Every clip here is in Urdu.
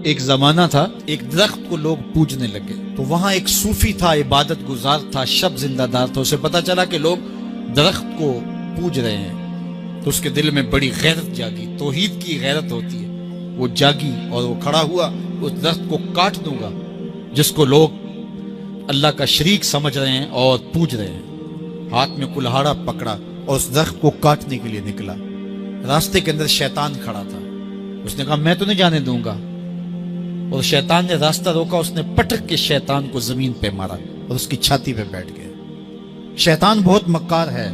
ایک زمانہ تھا، ایک درخت کو لوگ پوجنے لگے، تو وہاں ایک صوفی تھا، عبادت گزار تھا، شب زندہ دار تھا۔ اسے پتا چلا کہ لوگ درخت کو پوج رہے ہیں، تو اس کے دل میں بڑی غیرت جاگی، توحید کی غیرت ہوتی ہے، وہ جاگی اور وہ کھڑا ہوا، اس درخت کو کاٹ دوں گا جس کو لوگ اللہ کا شریک سمجھ رہے ہیں اور پوج رہے ہیں۔ ہاتھ میں کلہاڑا پکڑا اور اس درخت کو کاٹنے کے لیے نکلا۔ راستے کے اندر شیطان کھڑا تھا، اس نے کہا میں تو نہیں جانے دوں گا، اور شیطان نے راستہ روکا، اس نے پٹک کے شیطان کو زمین پہ مارا اور اس کی چھاتی پہ بیٹھ گیا۔ شیطان بہت مکار ہے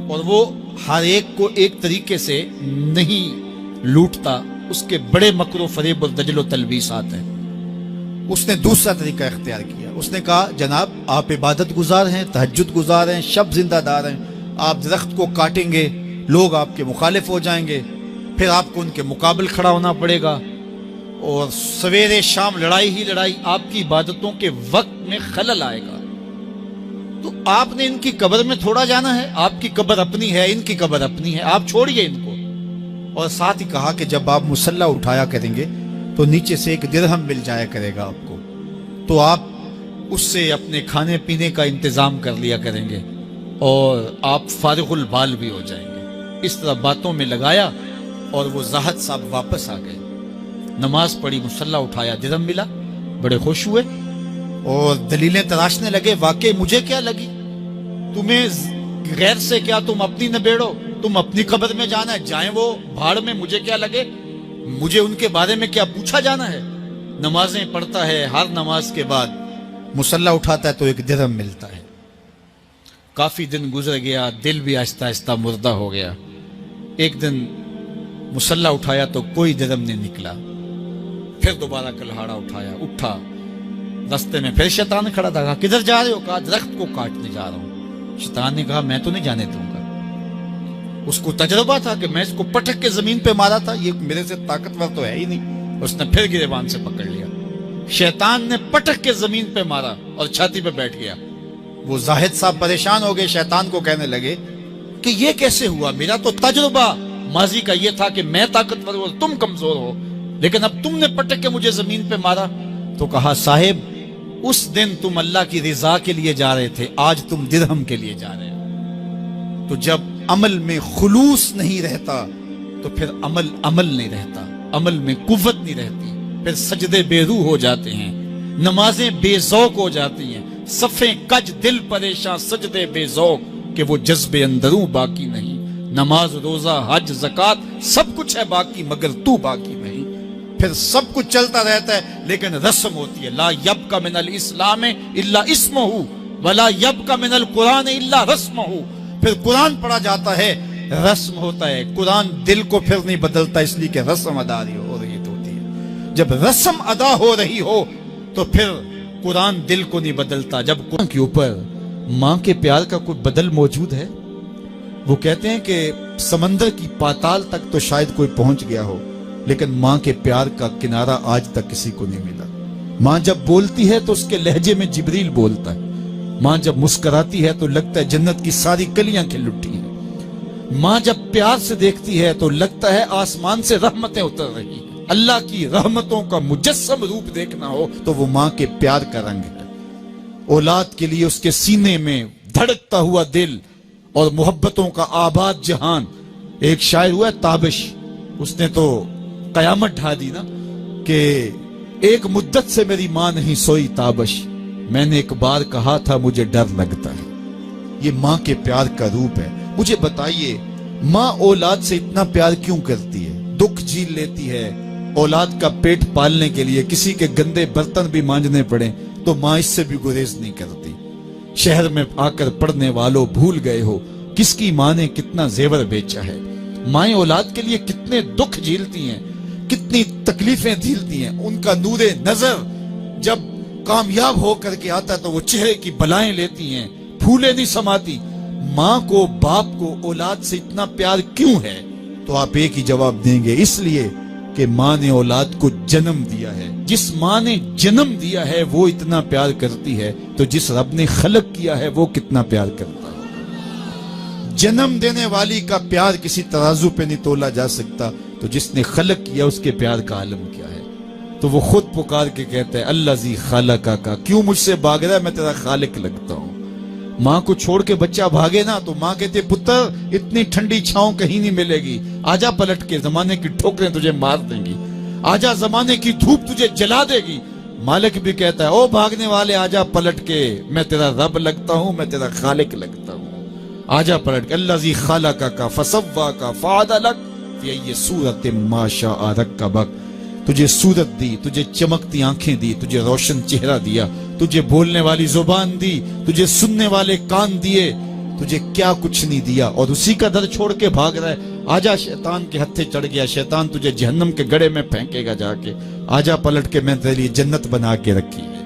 اور وہ ہر ایک کو ایک طریقے سے نہیں لوٹتا، اس کے بڑے مکر و فریب اور دجل و تلبیسات ہیں۔ اس نے دوسرا طریقہ اختیار کیا، اس نے کہا جناب آپ عبادت گزار ہیں، تہجد گزار ہیں، شب زندہ دار ہیں، آپ درخت کو کاٹیں گے، لوگ آپ کے مخالف ہو جائیں گے، پھر آپ کو ان کے مقابل کھڑا ہونا پڑے گا، اور سویرے شام لڑائی ہی لڑائی، آپ کی عبادتوں کے وقت میں خلل آئے گا۔ تو آپ نے ان کی قبر میں تھوڑا جانا ہے، آپ کی قبر اپنی ہے، ان کی قبر اپنی ہے، آپ چھوڑیے ان کو۔ اور ساتھ ہی کہا کہ جب آپ مصلی اٹھایا کریں گے تو نیچے سے ایک درہم مل جایا کرے گا آپ کو، تو آپ اس سے اپنے کھانے پینے کا انتظام کر لیا کریں گے اور آپ فارغ البال بھی ہو جائیں گے۔ اس طرح باتوں میں لگایا اور وہ زاہد صاحب واپس آ گئے، نماز پڑھی، مصلی اٹھایا، درہم ملا، بڑے خوش ہوئے اور دلیلیں تراشنے لگے۔ واقعی مجھے کیا لگی، تمہیں غیر سے کیا، تم اپنی نبیڑو، تم اپنی قبر میں جانا ہے، جائیں وہ بھاڑ میں، مجھے کیا لگے، مجھے ان کے بارے میں کیا پوچھا جانا ہے۔ نمازیں پڑھتا ہے، ہر نماز کے بعد مصلی اٹھاتا ہے تو ایک درہم ملتا ہے۔ کافی دن گزر گیا، دل بھی آہستہ آہستہ مردہ ہو گیا۔ ایک دن مصلی اٹھایا تو کوئی درہم نہیں نکلا، پھر دوبارہ کلہاڑا اٹھایا، اٹھا، راستے میں پھر شیطان کھڑا تھا، کہا کدھر جا رہے ہو، کہا درخت کو کاٹنے جا رہا ہوں۔ شیطان نے کہا میں تو نہیں جانے دوں گا۔ اس کو تجربہ تھا کہ میں اس کو پٹک کے زمین پہ مارا تھا، یہ میرے سے طاقتور تو ہے ہی نہیں۔ اس نے پھر گریبان سے پکڑ لیا، شیطان نے پٹک کے زمین پہ مارا اور چھاتی پہ بیٹھ گیا۔ وہ زاہد صاحب پریشان ہو گئے، شیطان کو کہنے لگے کہ یہ کیسے ہوا، میرا تو تجربہ ماضی کا یہ تھا کہ میں طاقتور ہوں اور تم کمزور ہو، لیکن اب تم نے پٹک کے مجھے زمین پہ مارا۔ تو کہا صاحب اس دن تم اللہ کی رضا کے لیے جا رہے تھے، آج تم درہم کے لیے جا رہے ہو۔ تو جب عمل میں خلوص نہیں رہتا تو پھر عمل نہیں رہتا، عمل میں قوت نہیں رہتی، پھر سجدے بے روح ہو جاتے ہیں، نمازیں بے ذوق ہو جاتی ہیں، صفیں کج دل پریشاں، سجدے بے ذوق کہ وہ جذب اندروں باقی نہیں۔ نماز روزہ حج زکوٰۃ سب کچھ ہے باقی مگر تو باقی نہیں۔ پھر سب کچھ چلتا رہتا ہے لیکن رسم ہوتی ہے، لا یبقى من الاسلام الا اسمہ ولا یبقى من القرآن الا رسمہ۔ پھر قرآن پڑھا جاتا ہے، رسم ہوتا ہے، قرآن دل کو پھر نہیں بدلتا، اس لیے کہ رسم ادا ہو رہی ہوتی ہے۔ جب رسم ادا ہو رہی ہو تو پھر قرآن دل کو نہیں بدلتا۔ جب قرآن کے اوپر ماں کے پیار کا کوئی بدل موجود ہے، وہ کہتے ہیں کہ سمندر کی پاتال تک تو شاید کوئی پہنچ گیا ہو، لیکن ماں کے پیار کا کنارہ آج تک کسی کو نہیں ملا۔ ماں جب بولتی ہے تو اس کے لہجے میں جبریل بولتا ہے، ماں جب مسکراتی ہے تو لگتا ہے جنت کی ساری کلیاں کھل اٹھی ہیں، ماں جب پیار سے دیکھتی ہے تو لگتا ہے آسمان سے رحمتیں اتر رہی ہیں۔ اللہ کی رحمتوں کا مجسم روپ دیکھنا ہو تو وہ ماں کے پیار کا رنگ ہے۔ اولاد کے لیے اس کے سینے میں دھڑکتا ہوا دل اور محبتوں کا آباد جہان۔ ایک شاعر ہوا ہے تابش، اس نے تو قیامت ڈھا دی نا کہ ایک مدت سے میری ماں نہیں سوئی تابش، میں نے ایک بار کہا تھا مجھے ڈر لگتا ہے۔ یہ ماں کے پیار کا روپ ہے۔ مجھے بتائیے ماں اولاد سے اتنا پیار کیوں کرتی ہے، دکھ جھیل لیتی ہے، اولاد کا پیٹ پالنے کے لیے کسی کے گندے برتن بھی مانجنے پڑیں تو ماں اس سے بھی گریز نہیں کرتی۔ شہر میں آ کر پڑھنے والوں بھول گئے ہو کس کی ماں نے کتنا زیور بیچا ہے۔ مائیں اولاد کے لیے کتنے دکھ جھیلتی ہیں، کتنی تکلیفیں جھیلتی ہیں۔ ان کا نور نظر جب کامیاب ہو کر کے آتا ہے تو وہ چہرے کی بلائیں لیتی ہیں، پھولے نہیں سماتی۔ ماں کو باپ کو اولاد سے اتنا پیار کیوں ہے؟ تو آپ ایک ہی جواب دیں گے، اس لیے کہ ماں نے اولاد کو جنم دیا ہے۔ جس ماں نے جنم دیا ہے وہ اتنا پیار کرتی ہے تو جس رب نے خلق کیا ہے وہ کتنا پیار کرتا ہے۔ جنم دینے والی کا پیار کسی ترازو پہ نہیں تولا جا سکتا، تو جس نے خلق کیا اس کے پیار کا عالم کیا ہے۔ تو وہ خود پکار کے کہتا ہے اللہ زی خالقہ کا، کیوں مجھ سے بھاگ رہا ہے، میں تیرا خالق لگتا ہوں۔ ماں کو چھوڑ کے بچہ بھاگے نا تو ماں کہتے پتر اتنی ٹھنڈی چھاؤں کہیں نہیں ملے گی، آجا پلٹ کے، زمانے کی ٹھوکریں تجھے مار دیں گی، آجا زمانے کی دھوپ تجھے جلا دے گی۔ مالک بھی کہتا ہے او بھاگنے والے آجا پلٹ کے، میں تیرا رب لگتا ہوں، میں تیرا خالق لگتا ہوں، آجا پلٹ کے۔ اللہ زی خالقہ کا فسوا کا فعدلک فی ای صورت ما شاء رکبک، تجھے صورت دی، تجھے چمکتی آنکھیں دی، تجھے روشن چہرہ دیا، تجھے بولنے والی زبان دی، تجھے سننے والے کان دیے، تجھے کیا کچھ نہیں دیا، اور اسی کا در چھوڑ کے بھاگ رہا ہے۔ آجا شیطان کے ہتھے چڑھ گیا، شیطان تجھے جہنم کے گڑھے میں پھینکے گا جا کے، آجا پلٹ کے، میں تیرے لیے جنت بنا کے رکھی ہے۔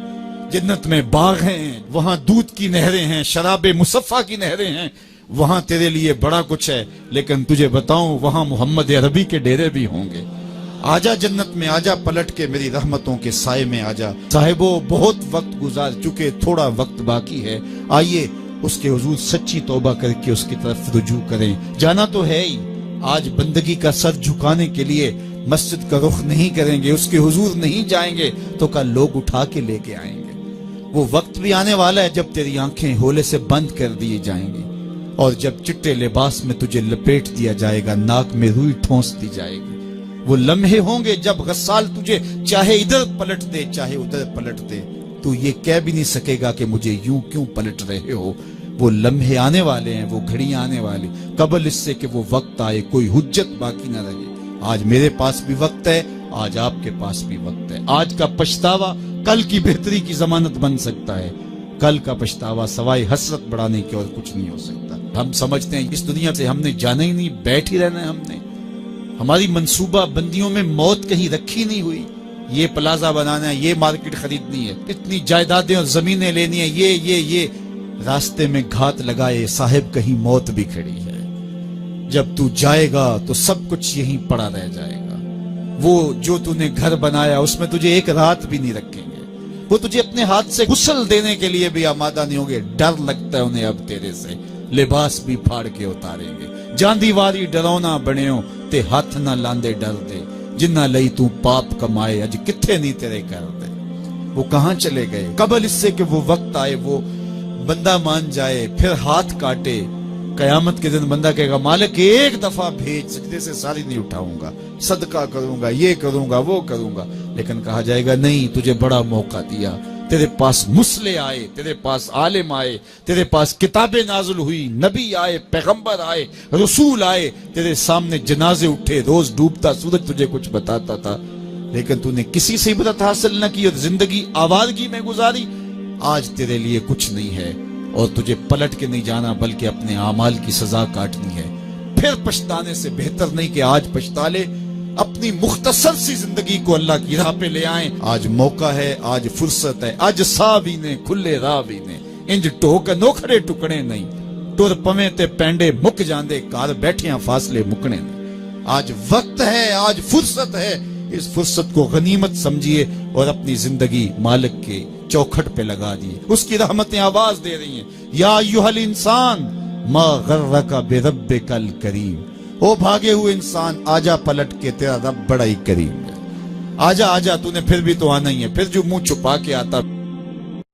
جنت میں باغ ہیں، وہاں دودھ کی نہریں ہیں، شراب مصفہ کی نہریں ہیں، وہاں تیرے لیے بڑا کچھ ہے، لیکن تجھے بتاؤں وہاں محمد عربی کے ڈیرے بھی ہوں گے۔ آجا جنت میں، آجا پلٹ کے میری رحمتوں کے سائے میں آجا۔ صاحبو بہت وقت گزار چکے، تھوڑا وقت باقی ہے، آئیے اس کے حضور سچی توبہ کر کے اس کی طرف رجوع کریں۔ جانا تو ہے ہی، آج بندگی کا سر جھکانے کے لیے مسجد کا رخ نہیں کریں گے، اس کے حضور نہیں جائیں گے تو کل لوگ اٹھا کے لے کے آئیں گے۔ وہ وقت بھی آنے والا ہے جب تیری آنکھیں ہولے سے بند کر دی جائیں گی، اور جب چٹے لباس میں تجھے لپیٹ دیا جائے گا، ناک میں روئی ٹھونس دی جائے گی۔ وہ لمحے ہوں گے جب غسال تجھے چاہے ادھر پلٹ دے چاہے ادھر پلٹ دے، تو یہ کہہ بھی نہیں سکے گا کہ مجھے یوں کیوں پلٹ رہے ہو۔ وہ لمحے آنے والے ہیں، وہ گھڑیاں آنے والی، قبل اس سے کہ وہ وقت آئے کوئی حجت باقی نہ رہے۔ آج میرے پاس بھی وقت ہے، آج آپ کے پاس بھی وقت ہے۔ آج کا پچھتاوا کل کی بہتری کی ضمانت بن سکتا ہے، کل کا پچھتاوا سوائے حسرت بڑھانے کے اور کچھ نہیں ہو سکتا۔ ہم سمجھتے ہیں اس دنیا سے ہم نے جانا ہی نہیں، بیٹھ ہی رہنا ہے، ہم نے ہماری منصوبہ بندیوں میں موت کہیں رکھی نہیں ہوئی۔ یہ پلازا بنانا ہے، یہ مارکیٹ خریدنی ہے، اتنی جائیدادیں اور زمینیں لینی ہے، یہ راستے میں گھات لگائے صاحب کہیں موت بھی کھڑی ہے۔ جب تو جائے گا تو سب کچھ یہیں پڑا رہ جائے گا۔ وہ جو تو نے گھر بنایا اس میں تجھے ایک رات بھی نہیں رکھیں گے، وہ تجھے اپنے ہاتھ سے غسل دینے کے لیے بھی آمادہ نہیں ہوں گے۔ ڈر لگتا ہے انہیں اب تیرے سے، لباس بھی پھاڑ کے اتاریں گے۔ جاندی واری ڈرونا بنیو تے ہاتھ نہ لاندے ڈر دے، جنہ لئی تو پاپ کمائے اج کتھے نہیں تیرے کر دے۔ وہ کہاں چلے گئے؟ قبل اس سے کہ وہ وقت آئے، وہ بندہ مان جائے پھر ہاتھ کاٹے۔ قیامت کے دن بندہ کہے گا مالک ایک دفعہ بھیج، سجدے سے ساری نہیں اٹھاؤں گا، صدقہ کروں گا، یہ کروں گا، وہ کروں گا، لیکن کہا جائے گا نہیں، تجھے بڑا موقع دیا، تیرے پاس مسلح آئے، تیرے پاس عالم آئے، تیرے پاس کتابیں نازل ہوئی، نبی آئے، پیغمبر آئے، رسول آئے، تیرے سامنے جنازے اٹھے، روز ڈوبتا سورج تجھے کچھ بتاتا تھا، لیکن تو نے کسی سے عبرت حاصل نہ کی اور زندگی آوارگی میں گزاری۔ آج تیرے لیے کچھ نہیں ہے اور تجھے پلٹ کے نہیں جانا بلکہ اپنے اعمال کی سزا کاٹنی ہے۔ پھر پچھتانے سے بہتر نہیں کہ آج پچھتا لے، اپنی مختصر سی زندگی کو اللہ کی راہ پہ لے آئیں۔ آج موقع ہے، آج فرصت ہے، آج ساوی نے کھلے راوی نے انج ٹوک نوکھڑے ٹکڑے نہیں، ٹر پویں تے پینڈے مک جاندے، کار بیٹھیاں فاصلے مکنے نہیں۔ آج وقت ہے، آج فرصت ہے، اس فرصت کو غنیمت سمجھیے اور اپنی زندگی مالک کے چوکھٹ پہ لگا دیے۔ اس کی رحمتیں آواز دے رہی ہیں، یا ایھا الانسان ما غرک بربک الکریم، او بھاگے ہوئے انسان آجا پلٹ کے، تیرا رب بڑا ہی کریم ہے۔ آجا آجا، تو نے پھر بھی تو آنا ہی ہے، پھر جو منہ چھپا کے آتا